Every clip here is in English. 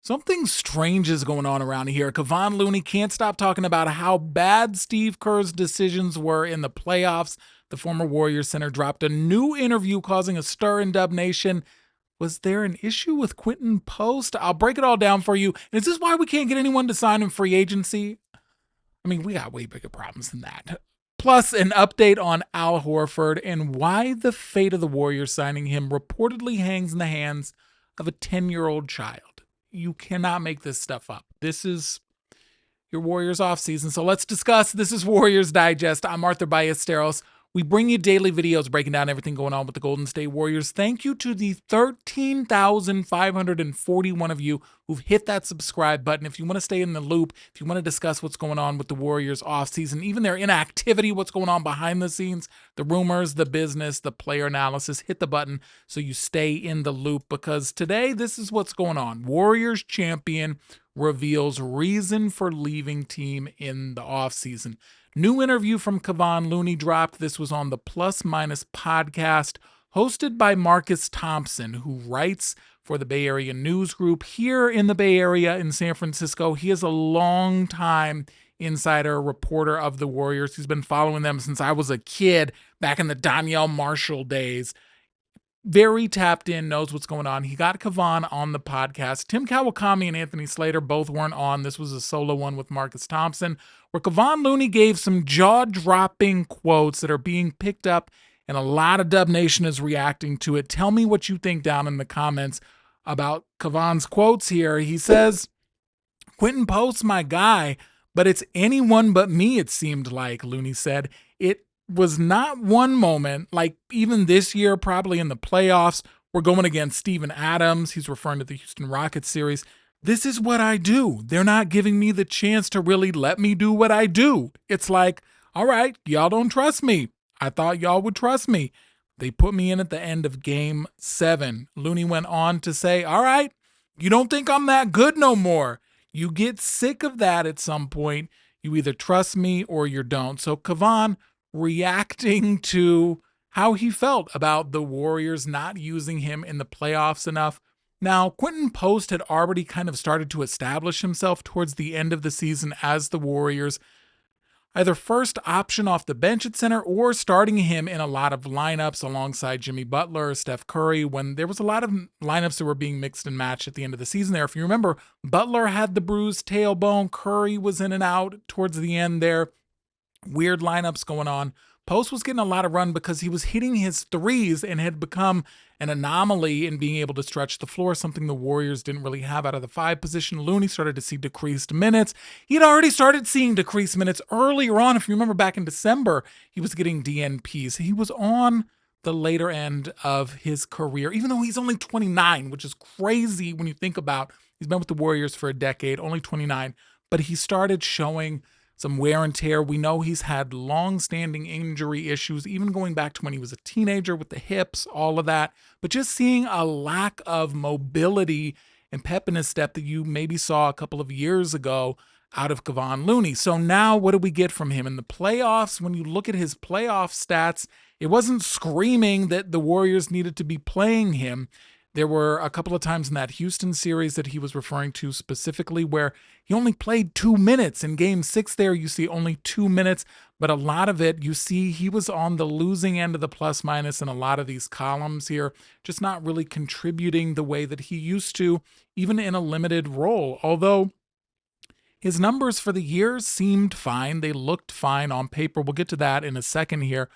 Something strange is going on around here. Kevon Looney can't stop talking about how bad Steve Kerr's decisions were in the playoffs. The former Warriors center dropped a new interview causing a stir in Dub Nation. Was there an issue with Quinten Post? I'll break it all down for you. And is this why we can't get anyone to sign in free agency? I mean, we got way bigger problems than that. Plus, an update on Al Horford and why the fate of the Warriors signing him reportedly hangs in the hands of a 10-year-old child. You cannot make this stuff up. This is your Warriors offseason. So let's discuss. This is Warriors Digest. I'm Arthur Ballesteros. We bring you daily videos breaking down everything going on with the Golden State Warriors. Thank you to the 13,541 of you who've hit that subscribe button. If you want to stay in the loop, if you want to discuss what's going on with the Warriors offseason, even their inactivity, what's going on behind the scenes, the rumors, the business, the player analysis, hit the button so you stay in the loop, because today this is what's going on. Warriors champion reveals reason for leaving team in the offseason. New interview from Kavon Looney dropped. This was on the Plus Minus podcast, hosted by Marcus Thompson, who writes for the Bay Area News Group here in the Bay Area in San Francisco. He is a longtime insider reporter of the Warriors. He's been following them since I was a kid back in the Donyell Marshall days. Very tapped in, knows what's going on. He got Kavon on the podcast. Tim Kawakami and Anthony Slater both weren't on. This was a solo one with Marcus Thompson, where Kevon Looney gave some jaw-dropping quotes that are being picked up, and a lot of Dub Nation is reacting to it. Tell me what you think down in the comments about Kevon's quotes here. He says, "Quinten Post, my guy, but it's anyone but me, it seemed like," Looney said. It was not one moment, like even this year, probably in the playoffs, we're going against Steven Adams. He's referring to the Houston Rockets series. This is what I do. They're not giving me the chance to really let me do what I do. It's like, all right, y'all don't trust me. I thought y'all would trust me. They put me in at the end of game 7. Looney went on to say, all right, you don't think I'm that good no more. You get sick of that at some point. You either trust me or you don't. So Kevon reacting to how he felt about the Warriors not using him in the playoffs enough. Now, Quinten Post had already kind of started to establish himself towards the end of the season as the Warriors' either first option off the bench at center or starting him in a lot of lineups alongside Jimmy Butler, Steph Curry, when there was a lot of lineups that were being mixed and matched at the end of the season there. If you remember, Butler had the bruised tailbone, Curry was in and out towards the end there. Weird lineups going on. Post was getting a lot of run because he was hitting his threes and had become an anomaly in being able to stretch the floor, something the Warriors didn't really have out of the 5 position. Looney started to see decreased minutes. He had already started seeing decreased minutes earlier on. If you remember back in December, he was getting DNPs. He was on the later end of his career, even though he's only 29, which is crazy when you think about he's been with the Warriors for a decade, only 29, but he started showing some wear and tear. We know he's had long-standing injury issues, even going back to when he was a teenager with the hips, all of that. But just seeing a lack of mobility and pep in his step that you maybe saw a couple of years ago out of Kevon Looney. So now what do we get from him? In the playoffs, when you look at his playoff stats, it wasn't screaming that the Warriors needed to be playing him. There were a couple of times in that Houston series that he was referring to specifically where he only played 2 minutes. In game 6 there, you see only 2 minutes, but a lot of it, you see he was on the losing end of the plus minus in a lot of these columns here, just not really contributing the way that he used to, even in a limited role. Although his numbers for the year seemed fine. They looked fine on paper. We'll get to that in a second here.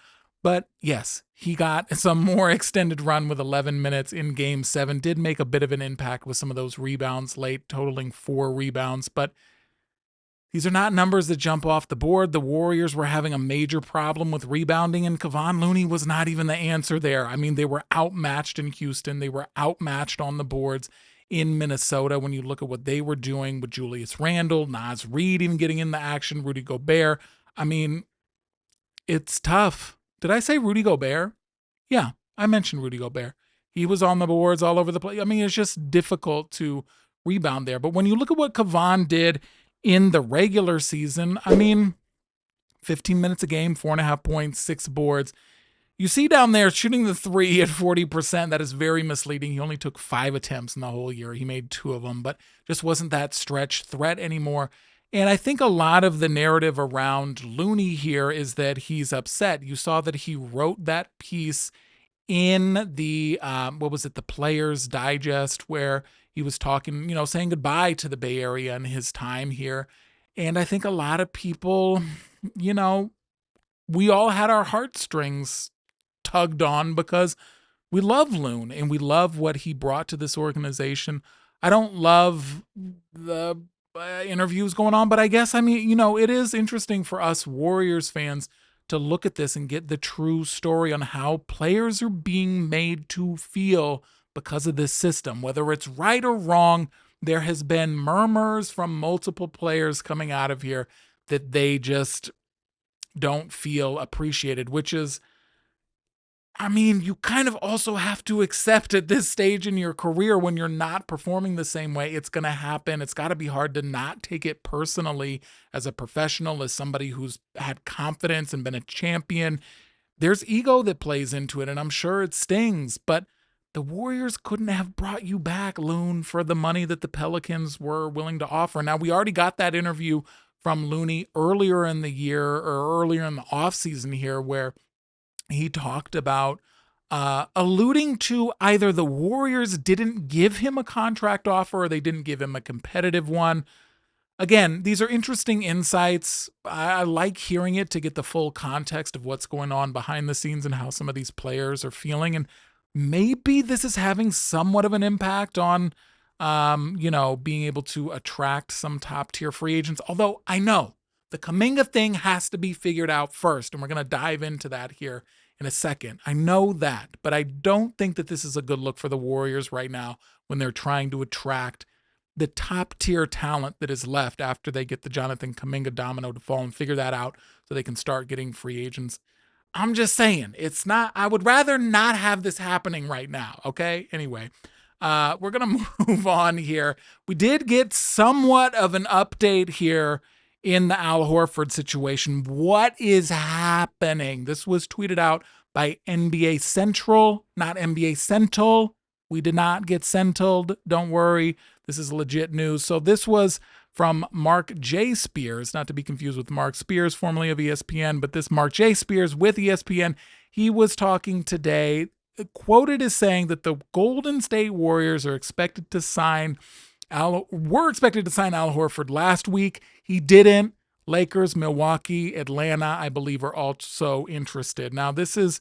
But yes, he got some more extended run with 11 minutes in game 7, did make a bit of an impact with some of those rebounds late, totaling 4 rebounds. But these are not numbers that jump off the board. The Warriors were having a major problem with rebounding, and Kevon Looney was not even the answer there. I mean, they were outmatched in Houston. They were outmatched on the boards in Minnesota when you look at what they were doing with Julius Randle, Naz Reid even getting in the action, Rudy Gobert. I mean, it's tough. Did I say Rudy Gobert? Yeah, I mentioned Rudy Gobert. He was on the boards all over the place. I mean, it's just difficult to rebound there. But when you look at what Kevon did in the regular season, I mean, 15 minutes a game, 4.5 points, 6 boards. You see down there shooting the three at 40%. That is very misleading. He only took 5 attempts in the whole year. He made 2 of them, but just wasn't that stretch threat anymore. And I think a lot of the narrative around Looney here is that he's upset. You saw that he wrote that piece in the, the Players Digest, where he was talking, saying goodbye to the Bay Area and his time here. And I think a lot of people, we all had our heartstrings tugged on because we love Loon and we love what he brought to this organization. I don't love the interviews going on, but I guess, it is interesting for us Warriors fans to look at this and get the true story on how players are being made to feel because of this system. Whether it's right or wrong, there has been murmurs from multiple players coming out of here that they just don't feel appreciated, which is, you kind of also have to accept at this stage in your career when you're not performing the same way, it's going to happen. It's got to be hard to not take it personally as a professional, as somebody who's had confidence and been a champion. There's ego that plays into it, and I'm sure it stings, but the Warriors couldn't have brought you back, Loon, for the money that the Pelicans were willing to offer. Now, we already got that interview from Looney earlier in the year or earlier in the offseason here where he talked about alluding to either the Warriors didn't give him a contract offer or they didn't give him a competitive one. Again, these are interesting insights. I like hearing it to get the full context of what's going on behind the scenes and how some of these players are feeling. And maybe this is having somewhat of an impact on, being able to attract some top tier free agents. Although I know the Kuminga thing has to be figured out first, and we're going to dive into that here in a second. I know that, but I don't think that this is a good look for the Warriors right now when they're trying to attract the top tier talent that is left after they get the Jonathan Kuminga domino to fall and figure that out so they can start getting free agents. I'm just saying, I would rather not have this happening right now, okay? Anyway, we're going to move on here. We did get somewhat of an update here in the Al Horford situation. What is happening? This was tweeted out by NBA Central, not NBA Central. We did not get sentled. Don't worry. This is legit news. So this was from Mark J. Spears, not to be confused with Mark Spears, formerly of ESPN, but this Mark J. Spears with ESPN. He was talking today, quoted as saying that the Golden State Warriors were expected to sign Al Horford last week. He didn't. Lakers, Milwaukee, Atlanta, I believe, are also interested. Now, this is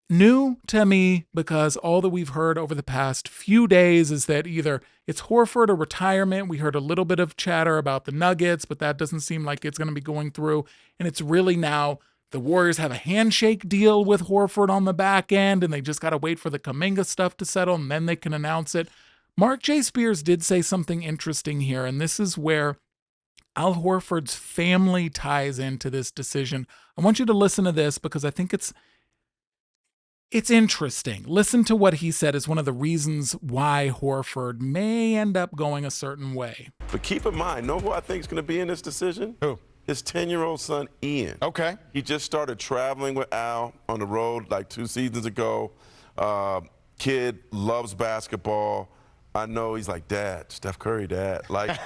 new to me because all that we've heard over the past few days is that either it's Horford or retirement. We heard a little bit of chatter about the Nuggets, but that doesn't seem like it's going to be going through. And it's really now the Warriors have a handshake deal with Horford on the back end, and they just got to wait for the Kuminga stuff to settle, and then they can announce it. Mark J. Spears did say something interesting here, and this is where Al Horford's family ties into this decision. I want you to listen to this because I think it's interesting. Listen to what he said as one of the reasons why Horford may end up going a certain way. But keep in mind, know who I think is going to be in this decision? Who? His 10-year-old son, Ian. Okay. He just started traveling with Al on the road like 2 seasons ago. Kid loves basketball. I know he's like, Dad, Steph Curry, Dad. Like,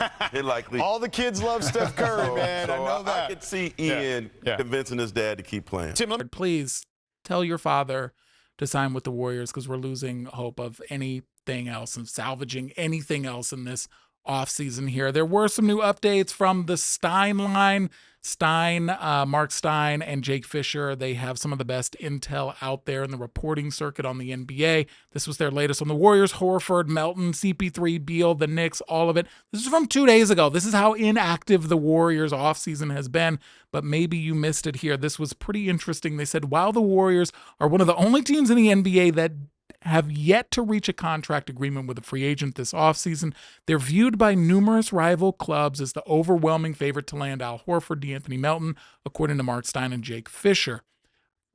all the kids love Steph Curry, man. I know that. I could see Ian convincing his dad to keep playing. Tim, please tell your father to sign with the Warriors because we're losing hope of anything else and salvaging anything else in this offseason here. There were some new updates from the Stein line. Mark Stein and Jake Fisher, they have some of the best intel out there in the reporting circuit on the NBA. This was their latest on the Warriors, Horford, Melton, CP3, Beal, the Knicks, all of it. This is from 2 days ago. This is how inactive the Warriors offseason has been, but maybe you missed it here. This was pretty interesting. They said, while the Warriors are one of the only teams in the NBA that have yet to reach a contract agreement with a free agent this offseason, they're viewed by numerous rival clubs as the overwhelming favorite to land Al Horford, DeAnthony Melton, according to Mark Stein and Jake Fisher.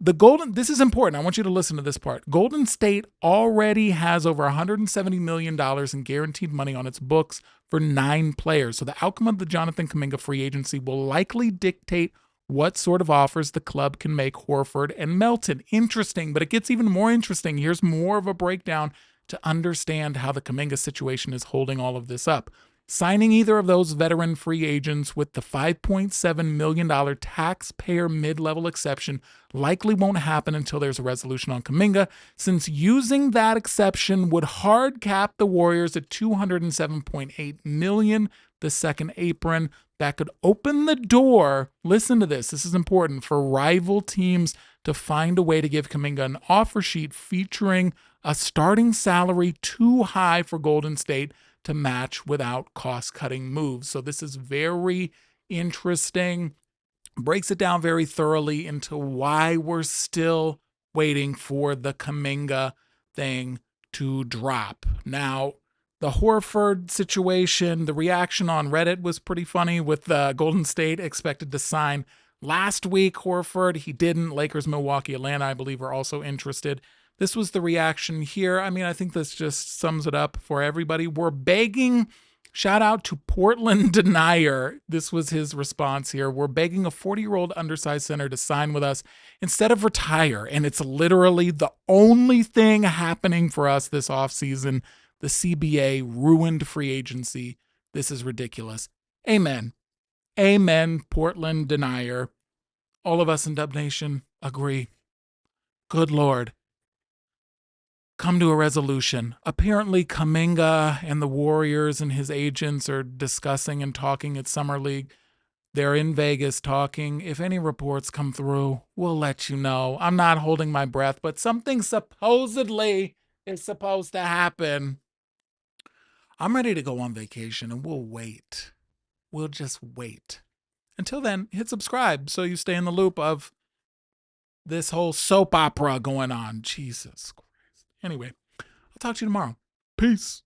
This is important. I want you to listen to this part. Golden State already has over $170 million in guaranteed money on its books for 9 players. So the outcome of the Jonathan Kuminga free agency will likely dictate what sort of offers the club can make Horford and Melton. Interesting, but it gets even more interesting. Here's more of a breakdown to understand how the Kuminga situation is holding all of this up. Signing either of those veteran free agents with the $5.7 million taxpayer mid-level exception likely won't happen until there's a resolution on Kuminga, since using that exception would hard cap the Warriors at $207.8 million, the second apron. That could open the door, listen to this is important, for rival teams to find a way to give Kuminga an offer sheet featuring a starting salary too high for Golden State to match without cost-cutting moves. So this is very interesting. Breaks it down very thoroughly into why we're still waiting for the Kuminga thing to drop. Now, the Horford situation, the reaction on Reddit was pretty funny with Golden State expected to sign last week. Horford, he didn't. Lakers, Milwaukee, Atlanta, I believe, are also interested. This was the reaction here. I mean, I think this just sums it up for everybody. We're begging, shout out to Portland Denier. This was his response here. We're begging a 40-year-old undersized center to sign with us instead of retire. And it's literally the only thing happening for us this offseason. The CBA ruined free agency. This is ridiculous. Amen. Amen, Portland Denier. All of us in Dub Nation agree. Good Lord. Come to a resolution. Apparently, Kuminga and the Warriors and his agents are discussing and talking at Summer League. They're in Vegas talking. If any reports come through, we'll let you know. I'm not holding my breath, but something supposedly is supposed to happen. I'm ready to go on vacation, and we'll wait. We'll just wait. Until then, hit subscribe so you stay in the loop of this whole soap opera going on. Jesus Christ. Anyway, I'll talk to you tomorrow. Peace.